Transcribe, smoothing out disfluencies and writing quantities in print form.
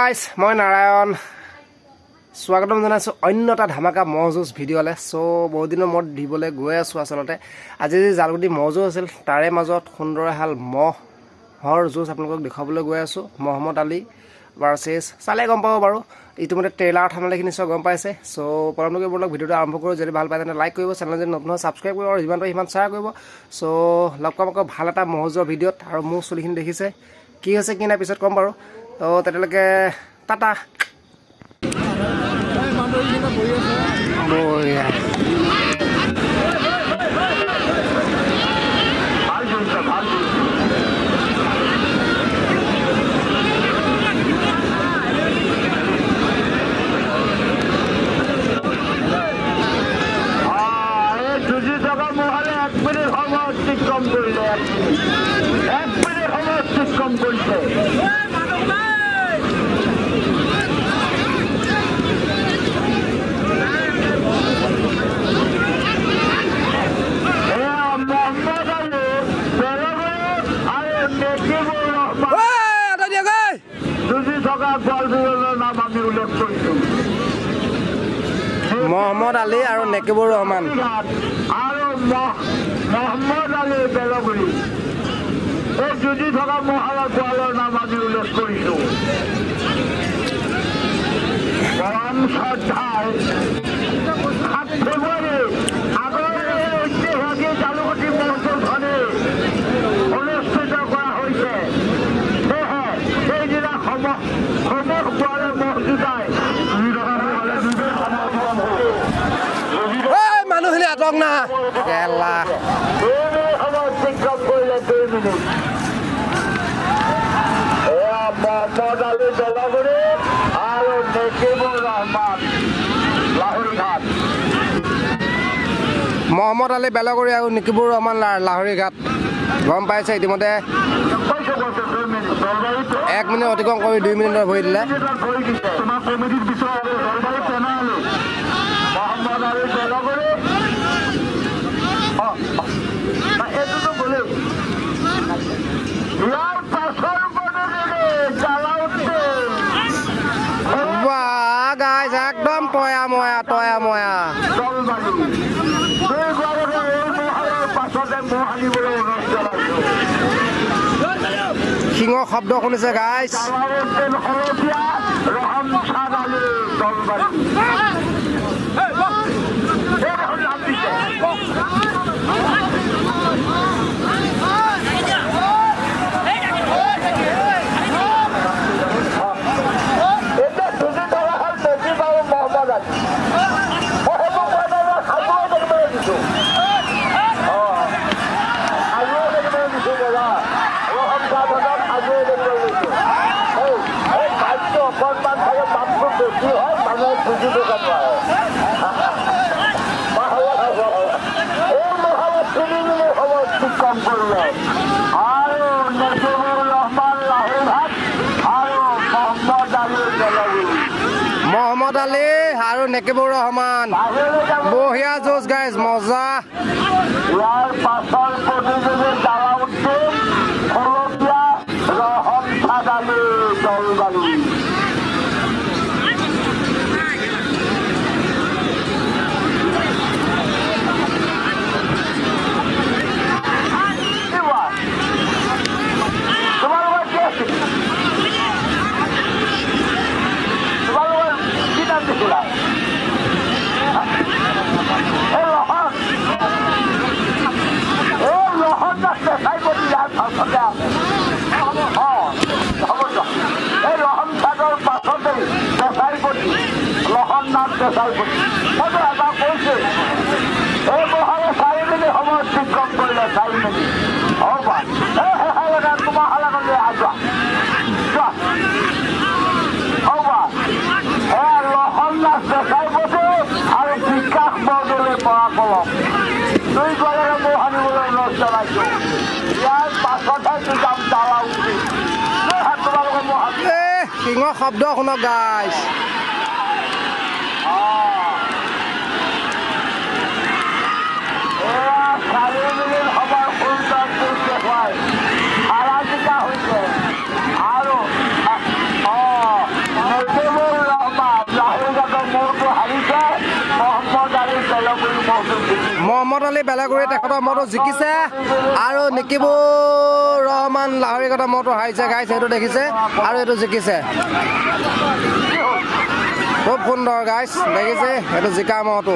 Guys মই নাৰায়ণ স্বাগতম জনাইছোঁ অন্য এটা ধামাকা মহ যুঁজ ভিডিঅ'লৈ। চ' বহুত দিনৰ মূৰত দিবলৈ গৈ আছোঁ। আচলতে আজি যি জালগুটি মহ যুঁজ আছিল তাৰে মাজত সুন্দৰ এহাল মহৰ যুঁজ আপোনালোকক দেখুৱাবলৈ গৈ আছোঁ। মহম্মদ আলী ভাৰ্চেছ চালে গম পাব বাৰু, ইতিমধ্যে ট্ৰেইলাৰ থানালৈকে নিশ্চয় গম পাইছে। চ' পৰমকৈ বোলক ভিডিঅ'টো আৰম্ভ কৰোঁ। যদি ভাল পায় তেন্তে লাইক কৰিব, চেনেল যদি নতুন হয় ছাবস্ক্ৰাইব কৰিব আৰু যিমান পাৰে সিমান শ্বেয়াৰ কৰিব। চ' লগ পাম আকৌ ভাল এটা মহ যুঁজৰ ভিডিঅ'ত। আৰু মোৰ চুলিখিনি দেখিছে কি হৈছে কি নাই পিছত ক'ম বাৰু। তো তেতিয়ালৈকে টাটা। বঢ়িয়া মহম্মদ আলী আৰু নেকিবুৰ ৰহমান আৰু মহম্মদ আলী বেলগুৰি এই যুঁজি থকা মহাৰাজ গোৱালৰ নাম আমি উল্লেখ কৰিছোঁ। পৰম শ্ৰদ্ধাৰ 7 ফেব্ৰুৱাৰী আগৰ ঐতিহাসিক জালুকটি মহোৎসৱখনে অনুষ্ঠিত কৰা হৈছে। সেয়েহে সেইদিনা সমূহ গোৱালৰ মহজুদাই মানুহখিনি আটক না কেলা অতিক্ৰম কৰিলে 2 মিনিট। এয়া মহম্মদ আলী বেলগুৰি আৰু নেকিবুৰ ৰহমান লাহৰীঘাট। মহম্মদ আলী বেলগুৰি আৰু নেকিবুৰ ৰহমান লাহৰীঘাট গম পাইছে। ইতিমধ্যে 1 মিনিট অতিক্ৰম কৰি 2 মিনিটৰ ভৰি দিলে। মহম্মদ আলী বেলগুৰি এইটোতো গ'লেই ইয়াৰ পাছৰ গাইজ একদম তয়া ময়া পাছতে মহ আনিবলৈ অনুৰোধ জনাইছোঁ। সিঙৰ শব্দ শুনিছে গাইজ। হলতীয়া ৰহম চাঁদ আলী দলবাৰী নাম দিছে। মহম্মদ আলী আৰু নেকিবুৰ ৰহমান বঢ়িয়া যুঁজ গাইজ, মজা। ইয়াৰ পাছৰ প্ৰতিযোগী জালাউদ্দিন হলতীয়া ৰহম চাঁদ আলী দলবাৰী। মইতো এটা কৈছোঁ এই মহাৰে 4 মিনিট সময় অতিক্ৰম কৰিলে 4 মিনিট হ'ব তোমাৰ হালাকলৈ আযোৱা হ'ব। এয়া লহন নাচ দেখাই পঠো আৰু বিকাশ বৰদলৈ পৰা কলম 2 গৰাকীয়ে মহ আনিবলৈ অনুৰোধ জনাইছোঁ। ইয়াৰ পাছতহে যাম জালাউদ্দিন। তোমালোকে মহ সিঙৰ শব্দ শুনক গাইজ। আৰু মহম্মদ আলী বেলেগুৰি তেখেতৰ মহটো জিকিছে আৰু নিকিবুৰ ৰহমান লাহৰীগতৰ মহটো হাৰিছে গাইছ সেইটো দেখিছে আৰু এইটো জিকিছে খুব সুন্দৰ গাইছ দেখিছে এইটো জিকা মহটো